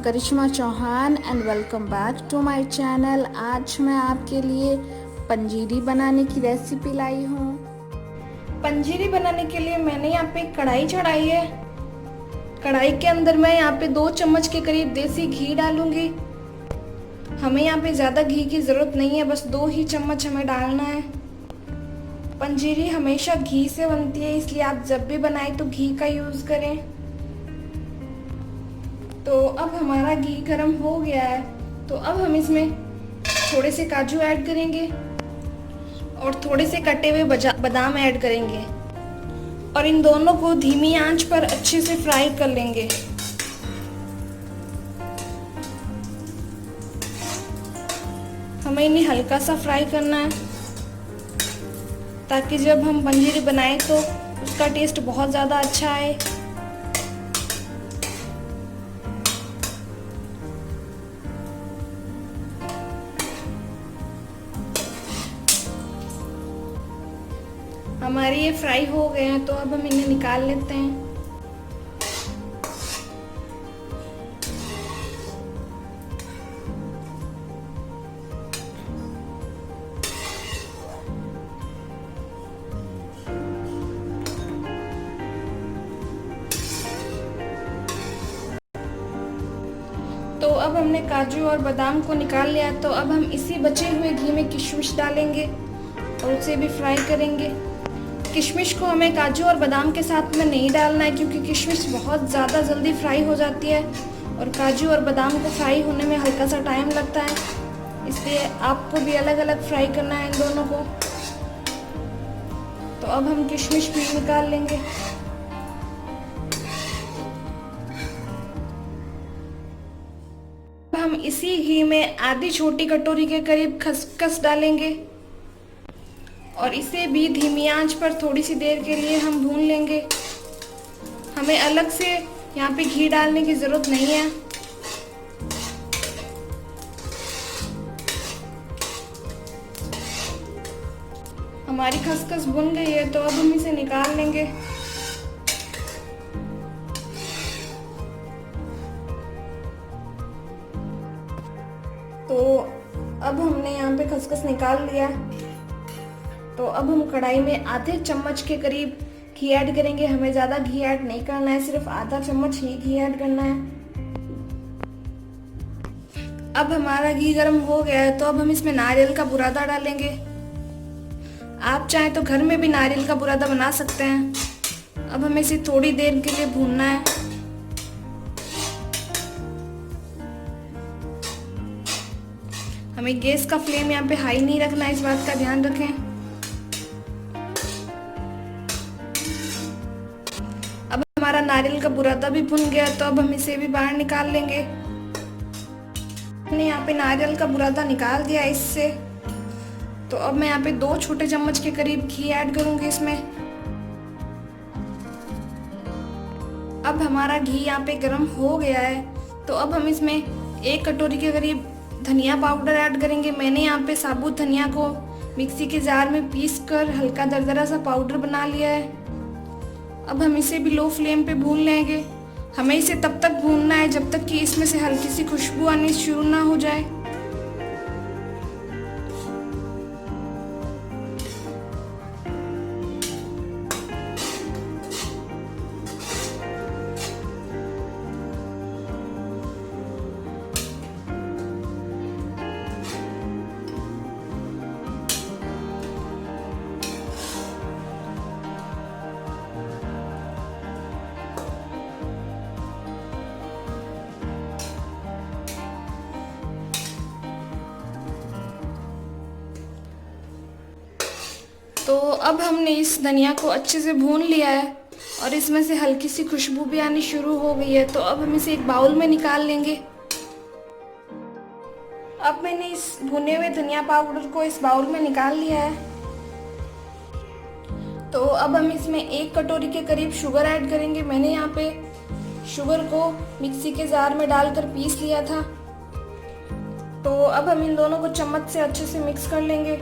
Karishma Chauhan and welcome back to my channel. आज मैं आपके लिए पंजीरी बनाने की रेसिपी लाई हूँ। पंजीरी बनाने के लिए मैंने यहाँ पे कढ़ाई चढ़ाई है। कढ़ाई के अंदर मैं यहाँ पे 2 चम्मच के करीब देसी घी डालूंगी। हमें यहाँ पे ज़्यादा घी की ज़रूरत नहीं है, बस 2 ही चम्मच हमें डालना है। पंजीरी हमेशा घी से बनती है, इसलिए आप जब भी बनाएं तो घी का यूज़ करें। तो अब हमारा घी गर्म हो गया है, तो अब हम इसमें थोड़े से काजू ऐड करेंगे और थोड़े से कटे हुए बादाम ऐड करेंगे और इन दोनों को धीमी आंच पर अच्छे से फ्राई कर लेंगे। हमें इन्हें हल्का सा फ्राई करना है ताकि जब हम पंजीरी बनाएं तो उसका टेस्ट बहुत ज़्यादा अच्छा आए। हमारे ये फ्राई हो गए हैं, तो अब हम इन्हें निकाल लेते हैं। तो अब हमने काजू और बादाम को निकाल लिया, तो अब हम इसी बचे हुए घी में किशमिश डालेंगे और उसे भी फ्राई करेंगे। किशमिश को हमें काजू और बादाम के साथ में नहीं डालना है, क्योंकि किशमिश बहुत ज़्यादा जल्दी फ्राई हो जाती है और काजू और बादाम को फ्राई होने में हल्का सा टाइम लगता है, इसलिए आपको भी अलग अलग फ्राई करना है इन दोनों को। तो अब हम किशमिश भी निकाल लेंगे। हम इसी घी में आधी छोटी कटोरी के करीब खसखस डालेंगे और इसे भी धीमी आंच पर थोड़ी सी देर के लिए हम भून लेंगे। हमें अलग से यहाँ पे घी डालने की ज़रूरत नहीं है। हमारी खसखस भुन गई है, तो अब हम इसे निकाल लेंगे। तो अब हमने यहाँ पे खसखस निकाल लिया। तो अब हम कढ़ाई में आधे चम्मच के करीब घी ऐड करेंगे। हमें ज़्यादा घी ऐड नहीं करना है, सिर्फ आधा चम्मच ही घी ऐड करना है। अब हमारा घी गर्म हो गया है, तो अब हम इसमें नारियल का बुरादा डालेंगे। आप चाहें तो घर में भी नारियल का बुरादा बना सकते हैं। अब हमें इसे थोड़ी देर के लिए भूनना है। हमें गैस का फ्लेम यहाँ पे हाई नहीं रखना है, इस बात का ध्यान रखें। अब हमारा नारियल का बुरादा भी भुन गया, तो अब हम इसे भी बाहर निकाल लेंगे। मैंने यहाँ पे नारियल का बुरादा निकाल दिया इससे। तो अब मैं यहाँ पे 2 छोटे चम्मच के करीब घी ऐड करूंगी इसमें। अब हमारा घी यहाँ पे गर्म हो गया है, तो अब हम इसमें 1 कटोरी के करीब धनिया पाउडर ऐड करेंगे। मैंने यहाँ पे साबुत धनिया को मिक्सी के जार में पीस कर हल्का दरदरा सा पाउडर बना लिया है। अब हम इसे भी लो फ्लेम पे भून लेंगे। हमें इसे तब तक भूनना है जब तक कि इसमें से हल्की सी खुशबू आनी शुरू ना हो जाए। तो अब हमने इस धनिया को अच्छे से भून लिया है और इसमें से हल्की सी खुशबू भी आनी शुरू हो गई है। तो अब हम इसे एक बाउल में निकाल लेंगे। अब मैंने इस भुने हुए धनिया पाउडर को इस बाउल में निकाल लिया है। तो अब हम इसमें 1 कटोरी के करीब शुगर ऐड करेंगे। मैंने यहाँ पे शुगर को मिक्सी के जार में डालकर पीस लिया था। तो अब हम इन दोनों को चम्मच से अच्छे से मिक्स कर लेंगे।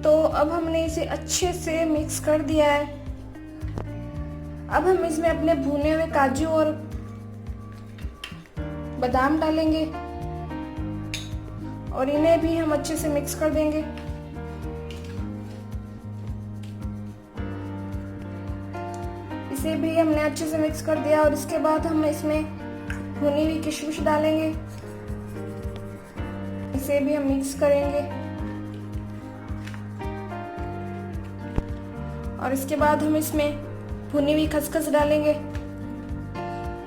तो अब हमने इसे अच्छे से मिक्स कर दिया है। अब हम इसमें अपने भुने हुए काजू और बादाम डालेंगे और इन्हें भी हम अच्छे से मिक्स कर देंगे। इसे भी हमने अच्छे से मिक्स कर दिया और इसके बाद हम इसमें भुनी हुई किशमिश डालेंगे। इसे भी हम मिक्स करेंगे और इसके बाद हम इसमें भुनी हुई खसखस डालेंगे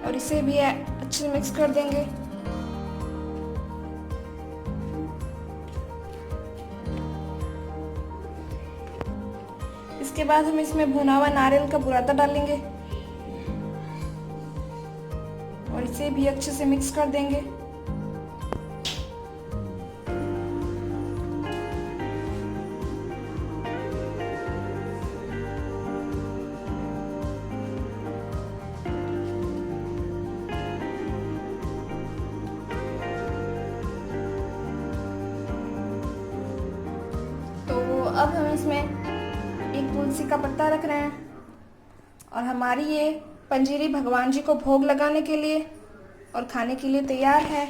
और इसे भी अच्छे से मिक्स कर देंगे। इसके बाद हम इसमें भुना हुआ नारियल का बुरादा डालेंगे और इसे भी अच्छे से मिक्स कर देंगे। तो अब हम इसमें एक तुलसी का पत्ता रख रहे हैं और हमारी ये पंजीरी भगवान जी को भोग लगाने के लिए और खाने के लिए तैयार है।